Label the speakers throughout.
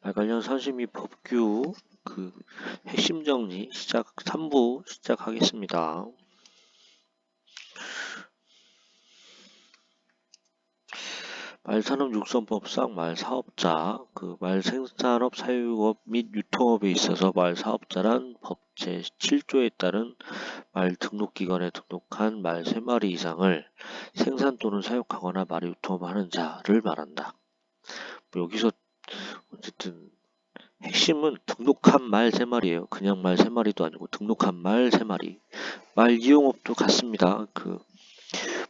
Speaker 1: 말 관련 선심 및 법규 핵심 정리 3부 시작하겠습니다. 말산업육성법상 말사업자, 말생산업, 사육업 및 유통업에 있어서 말사업자란 법 제7조에 따른 말 등록기관에 등록한 말 3마리 이상을 생산 또는 사육하거나 말을 유통하는 자를 말한다. 여기서 어쨌든 핵심은 등록한 말 3마리예요. 그냥 말 3마리도 아니고 등록한 말 3마리. 말 이용업도 같습니다.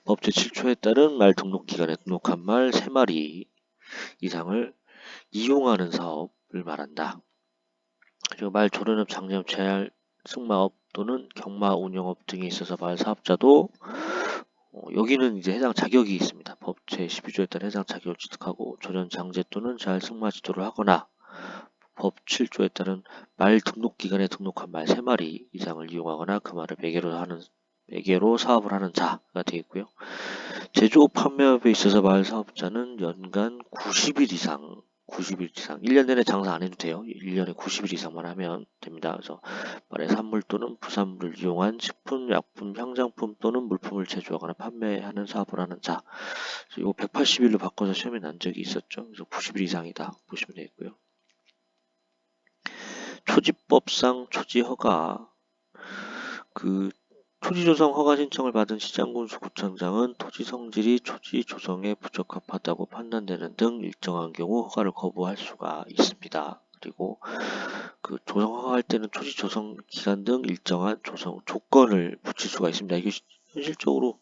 Speaker 1: 법 제7조에 따른 말 등록기관에 등록한 말 3마리 이상을 이용하는 사업을 말한다. 그리고 말 조련업, 장려업, 재활, 승마업 또는 경마 운영업 등에 있어서 말 사업자도 여기는 이제 해당 자격이 있습니다. 법 제12조에 따른 해당 자격을 취득하고 조련, 장제 또는 재활, 승마 지도를 하거나 법 7조에 따른 말 등록기관에 등록한 말 3마리 이상을 이용하거나 그 말을 매개로 사업을 하는 자가 되겠고요. 제조업 판매업에 있어서 말 사업자는 연간 90일 이상 1년 내내 장사 안 해도 돼요. 1년에 90일 이상만 하면 됩니다. 그래서 말의 산물 또는 부산물을 이용한 식품, 약품, 향장품 또는 물품을 제조하거나 판매하는 사업을 하는 자. 이거 180일로 바꿔서 시험에 난 적이 있었죠. 그래서 90일 이상이다 보시면 되겠고요. 초지법상 초지허가 토지조성 허가 신청을 받은 시장군수구청장은 토지 성질이 초지 조성에 부적합하다고 판단되는 등 일정한 경우 허가를 거부할 수가 있습니다. 그리고 조성 허가할 때는 토지 조성 기간 등 일정한 조성 조건을 붙일 수가 있습니다. 이게 현실적으로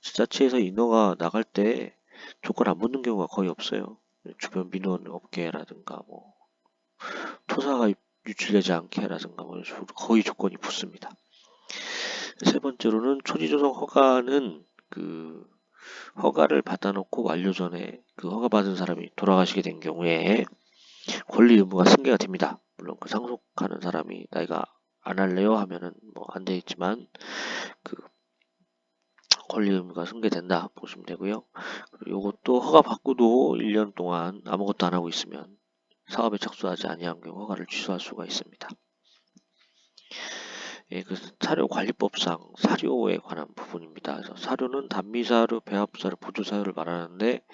Speaker 1: 지자체에서 인허가 나갈 때 조건 안 붙는 경우가 거의 없어요. 주변 민원 업계라든가 토사가 유출되지 않게라든가 거의 조건이 붙습니다. 세 번째로는 초지조성 허가는 허가를 받아놓고 완료 전에 허가받은 사람이 돌아가시게 된 경우에 권리 의무가 승계가 됩니다. 물론 상속하는 사람이 나이가 안 할래요 하면은 안 되겠지만 권리 의무가 승계된다 보시면 되고요. 요것도 허가 받고도 1년 동안 아무것도 안 하고 있으면 사업에 착수하지 아니한 경우 허가를 취소할 수가 있습니다. 사료관리법상 사료에 관한 부분입니다. 그래서 사료는 단미사료, 배합사료, 보조사료를 말하는데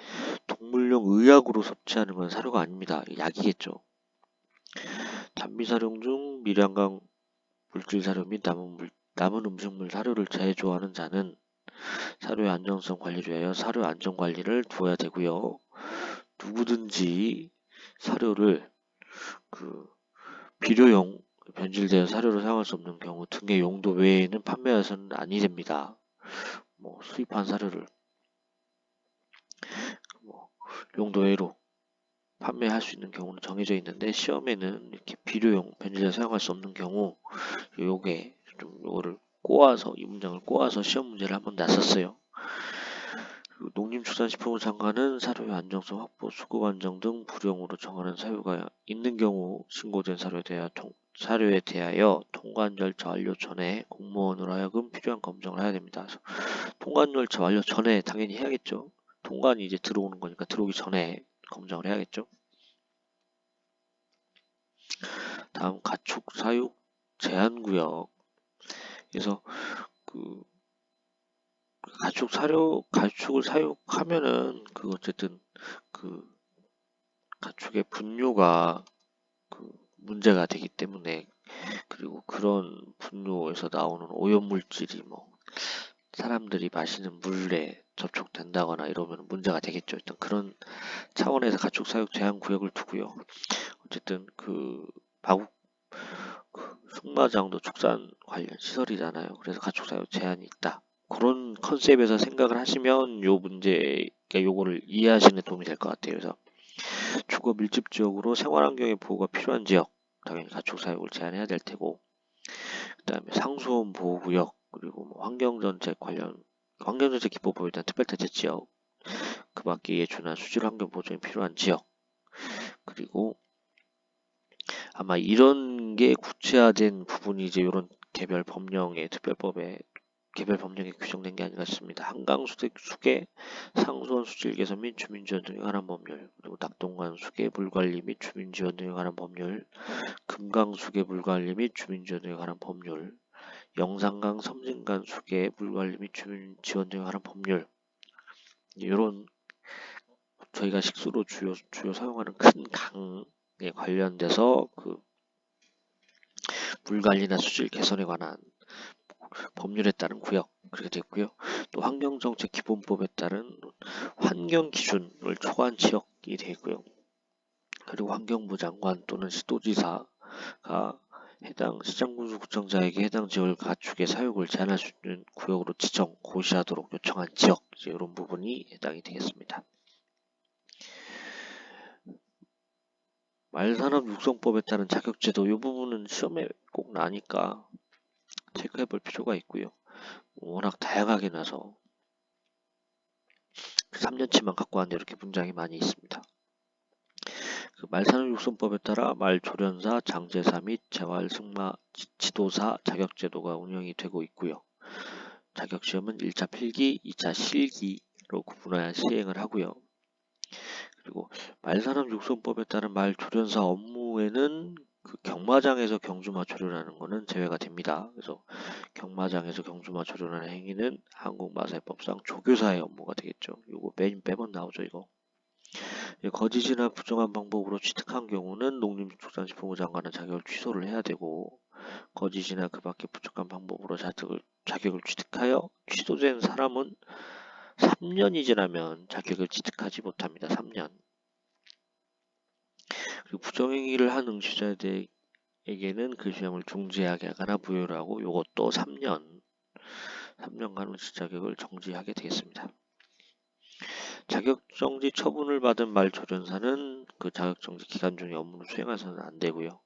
Speaker 1: 동물용 의약으로 섭취하는 건 사료가 아닙니다. 약이겠죠. 단미사료 중 미량강 물질사료 및 남은 음식물 사료를 제조하는 자는 사료의 안정성 관리를 위하여 사료 안전관리를 두어야 되고요. 누구든지 사료를 비료용 변질되어 사료로 사용할 수 없는 경우 등의 용도 외에는 판매해서는 아니 됩니다. 수입한 사료를 용도 외로 판매할 수 있는 경우는 정해져 있는데 시험에는 이렇게 비료용 변질되어 사용할 수 없는 경우 요거를 꼬아서 이 문장을 꼬아서 시험 문제를 한번 냈었어요. 농림축산식품부 장관은 사료의 안정성 확보, 수급 안정 등 불용으로 정하는 사유가 있는 경우 신고된 사료에 대하여 통관 절차 완료 전에 공무원으로 하여금 필요한 검정을 해야 됩니다. 그래서 통관 절차 완료 전에 당연히 해야겠죠. 통관이 이제 들어오는 거니까 들어오기 전에 검정을 해야겠죠. 다음 가축 사육 제한구역. 그래서 가축을 사육하면은 어쨌든 가축의 분뇨가 문제가 되기 때문에 그리고 그런 분뇨에서 나오는 오염물질이 사람들이 마시는 물에 접촉된다거나 이러면 문제가 되겠죠. 일단 그런 차원에서 가축 사육 제한 구역을 두고요. 어쨌든 승마장도 축산 관련 시설이잖아요. 그래서 가축 사육 제한이 있다. 그런 컨셉에서 생각을 하시면 요거를 이해하시는 데 도움이 될 것 같아요. 그래서 주거 밀집 지역으로 생활환경의 보호가 필요한 지역, 당연히 가축 사육을 제한해야 될 테고, 그 다음에 상수원 보호구역, 그리고 환경정책 기본법에 대한 특별대책 지역, 그 밖에 이에 준한 수질 환경 보존이 필요한 지역, 그리고 아마 이런 게 구체화된 부분이 이제 이런 개별 법령의 특별법에 개별 법령에 규정된 게 아닌가 싶습니다. 한강 수계, 상수원 수질 개선 및 주민 지원 등에 관한 법률, 그리고 낙동강 수계 물 관리 및 주민 지원 등에 관한 법률, 금강 수계 물 관리 및 주민 지원 등에 관한 법률, 영산강 섬진강 수계 물 관리 및 주민 지원 등에 관한 법률, 이런 저희가 식수로 주요 사용하는 큰 강에 관련돼서 그 물 관리나 수질 개선에 관한 법률에 따른 구역 그렇게 됐고요. 또 환경정책기본법에 따른 환경 기준을 초과한 지역이 되고요. 그리고 환경부 장관 또는 시도지사가 해당 시장군수구청장에게 해당 지역을 가축의 사육을 제한할 수 있는 구역으로 지정, 고시하도록 요청한 지역, 이제 이런 부분이 해당이 되겠습니다. 말산업육성법에 따른 자격제도, 이 부분은 시험에 꼭 나니까 체크해 볼 필요가 있고요. 워낙 다양하게 나서 3년치만 갖고 왔는데 이렇게 문장이 많이 있습니다. 그 말산업육성법에 따라 말조련사, 장제사 및 재활승마 지도사 자격제도가 운영이 되고 있고요. 자격시험은 1차 필기, 2차 실기로 구분하여 시행을 하고요. 그리고 말산업육성법에 따른 말조련사 업무에는 그 경마장에서 경주마 조련하는 것은 제외가 됩니다. 그래서 경마장에서 경주마 조련하는 행위는 한국마사회법상 조교사의 업무가 되겠죠. 이거 매번 나오죠, 이거. 거짓이나 부정한 방법으로 취득한 경우는 농림축산식품부 장관은 자격을 취소를 해야 되고, 거짓이나 그 밖에 부족한 방법으로 자격을 취득하여 취소된 사람은 3년이 지나면 자격을 취득하지 못합니다. 3년. 그리고 부정행위를 한 응시자에게는 그 시험을 중지하게 하거나 부여를 하고, 이것도 3년간 응시 자격을 정지하게 되겠습니다. 자격정지 처분을 받은 말조련사는 그 자격정지 기간 중에 업무를 수행해서는 안 되고요.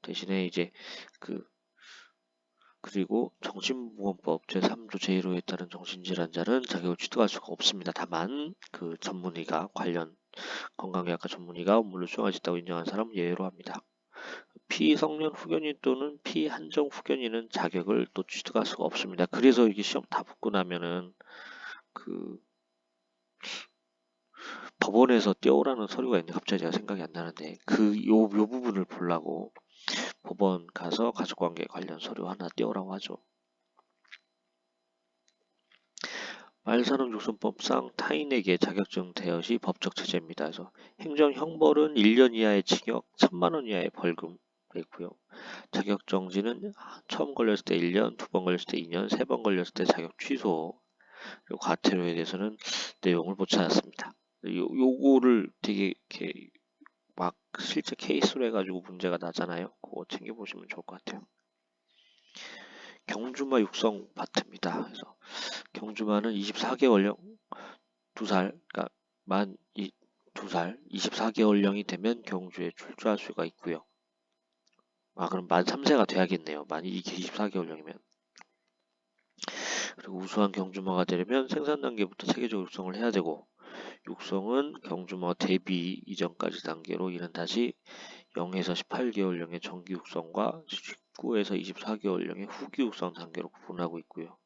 Speaker 1: 대신에 이제 그리고 정신보건법 제3조 제1호에 따른 정신질환자는 자격을 취득할 수가 없습니다. 다만 그 전문의가 관련 건강의학과 전문의가 업무를 수행할 수 있다고 인정한 사람은 예외로 합니다. 피성년 후견인 또는 피한정 후견인은 자격을 또 취득할 수가 없습니다. 그래서 이게 시험 다 붙고 나면은 그 법원에서 떼오라는 서류가 있는데 갑자기 제가 생각이 안 나는데 요 부분을 보려고 법원 가서 가족관계 관련 서류 하나 떼오라고 하죠. 말산업육성법상 타인에게 자격증 대여 시 법적 제재입니다. 그래서 행정형벌은 1년 이하의 징역, 1000만원 이하의 벌금 있고요. 자격정지는 처음 걸렸을 때 1년, 2번 걸렸을 때 2년, 3번 걸렸을 때 자격 취소, 그리고 과태료에 대해서는 내용을 못 찾았습니다. 요거를 되게 이렇게 막 실제 케이스로 해가지고 문제가 나잖아요. 그거 챙겨보시면 좋을 것 같아요. 경주마 육성 파트입니다. 그래서 경주마는 24개월령 2살, 그러니까 만 2살, 24개월령이 되면 경주에 출조할 수가 있고요. 그럼 만 3세가 돼야겠네요. 만 24개월령이면. 그리고 우수한 경주마가 되려면 생산 단계부터 체계적 육성을 해야 되고, 육성은 경주마 대비 이전까지 단계로 이는 다시 0에서 18개월령의 정기 육성과 19에서 24개월령의 후기 육성 단계로 구분하고 있고요.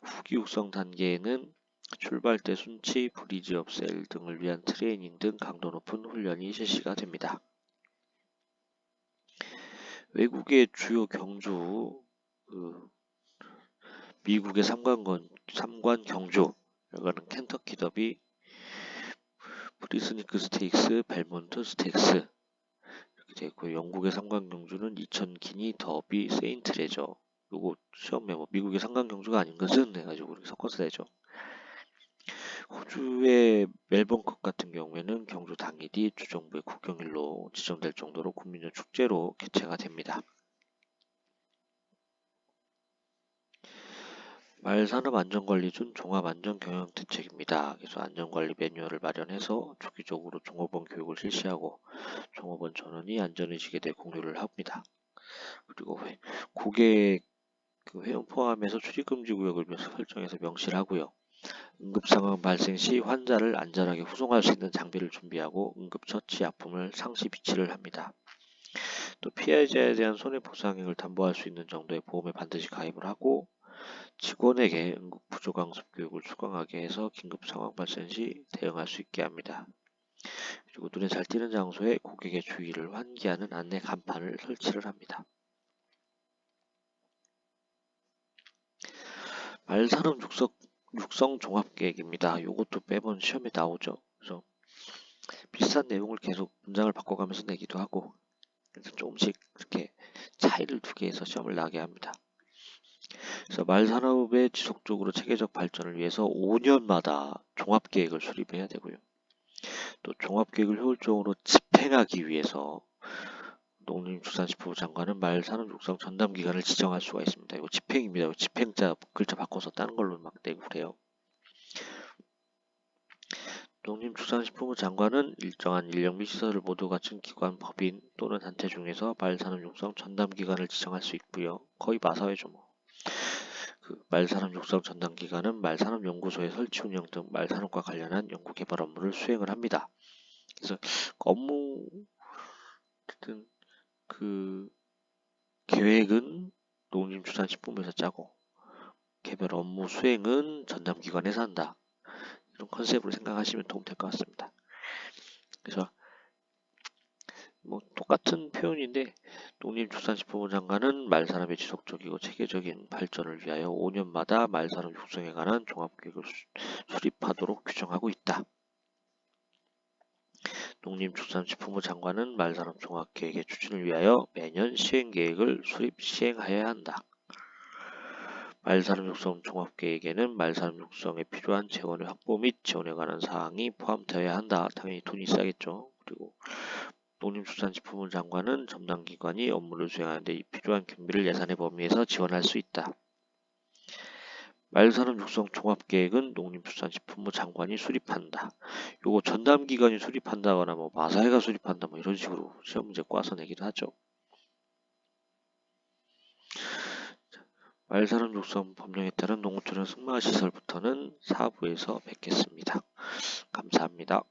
Speaker 1: 후기 육성 단계에는 출발 때 순치, 브리지 업셀 등을 위한 트레이닝 등 강도 높은 훈련이 실시가 됩니다. 외국의 주요 경주, 미국의 3관 경주, 이거는 켄터키 더비, 프리스니크 스테이크스, 벨몬트 스테이크스 이렇게 되어 있고, 영국의 3관 경주는 2000기니 더비 세인트레저. 요거 시험에 미국의 3관 경주가 아닌 것은 해가지고 이렇게 섞어서 내죠. 호주의 멜번컵 같은 경우에는 경주 당일이 주정부의 국경일로 지정될 정도로 국민적 축제로 개최가 됩니다. 말산업안전관리준 종합안전경영대책입니다. 그래서 안전관리 매뉴얼을 마련해서 주기적으로 종업원 교육을 실시하고 종업원 전원이 안전의식에 대해 공유를 합니다. 그리고 고객 회원 포함해서 출입금지구역을 설정해서 명시를 하고요. 응급상황 발생 시 환자를 안전하게 후송할 수 있는 장비를 준비하고 응급처치 약품을 상시 비치를 합니다. 또 피해자에 대한 손해보상액을 담보할 수 있는 정도의 보험에 반드시 가입을 하고, 직원에게 응급 부조강습 교육을 수강하게 해서 긴급 상황 발생 시 대응할 수 있게 합니다. 그리고 눈에 잘 띄는 장소에 고객의 주의를 환기하는 안내 간판을 설치를 합니다. 말산업 육성 종합계획입니다. 이것도 매번 시험에 나오죠. 그래서 비슷한 내용을 계속 문장을 바꿔가면서 내기도 하고, 그래서 조금씩 이렇게 차이를 두게 해서 시험을 나게 합니다. 그래서 말산업의 지속적으로 체계적 발전을 위해서 5년마다 종합계획을 수립해야 되고요. 또 종합계획을 효율적으로 집행하기 위해서 농림축산식품부 장관은 말산업 육성 전담 기관을 지정할 수가 있습니다. 이거 집행입니다. 집행자 글자 바꿔서 다른 걸로 막 내고 그래요. 농림축산식품부 장관은 일정한 인력 및 시설을 모두 갖춘 기관, 법인 또는 단체 중에서 말산업 육성 전담 기관을 지정할 수 있고요. 거의 마사회죠 뭐. 그 말산업 육성 전담 기관은 말산업 연구소의 설치 운영 등 말산업과 관련한 연구 개발 업무를 수행을 합니다. 그래서 업무 어쨌든 그 계획은 농림축산식품부에서 짜고 개별 업무 수행은 전담기관에서 한다. 이런 컨셉으로 생각하시면 도움될 것 같습니다. 그래서 뭐 똑같은 표현인데 농림축산식품부 장관은 말산업의 지속적이고 체계적인 발전을 위하여 5년마다 말산업 육성에 관한 종합계획을 수립하도록 규정하고 있다. 농림축산식품부 장관은 말산업 종합계획의 추진을 위하여 매년 시행계획을 시행하여야 한다. 말산업 육성 종합계획에는 말산업 육성에 필요한 재원의 확보 및 지원에 관한 사항이 포함되어야 한다. 당연히 돈이 있어야겠죠. 그리고 농림축산식품부 장관은 전담기관이 업무를 수행하는 데 필요한 경비를 예산의 범위에서 지원할 수 있다. 말산업 육성 종합계획은 농림축산식품부 장관이 수립한다. 요거 전담기관이 수립한다거나 뭐 마사회가 수립한다 뭐 이런 식으로 시험 문제 꽈서 내기도 하죠. 말산업 육성 법령에 따른 농어촌의 승마시설부터는 4부에서 뵙겠습니다. 감사합니다.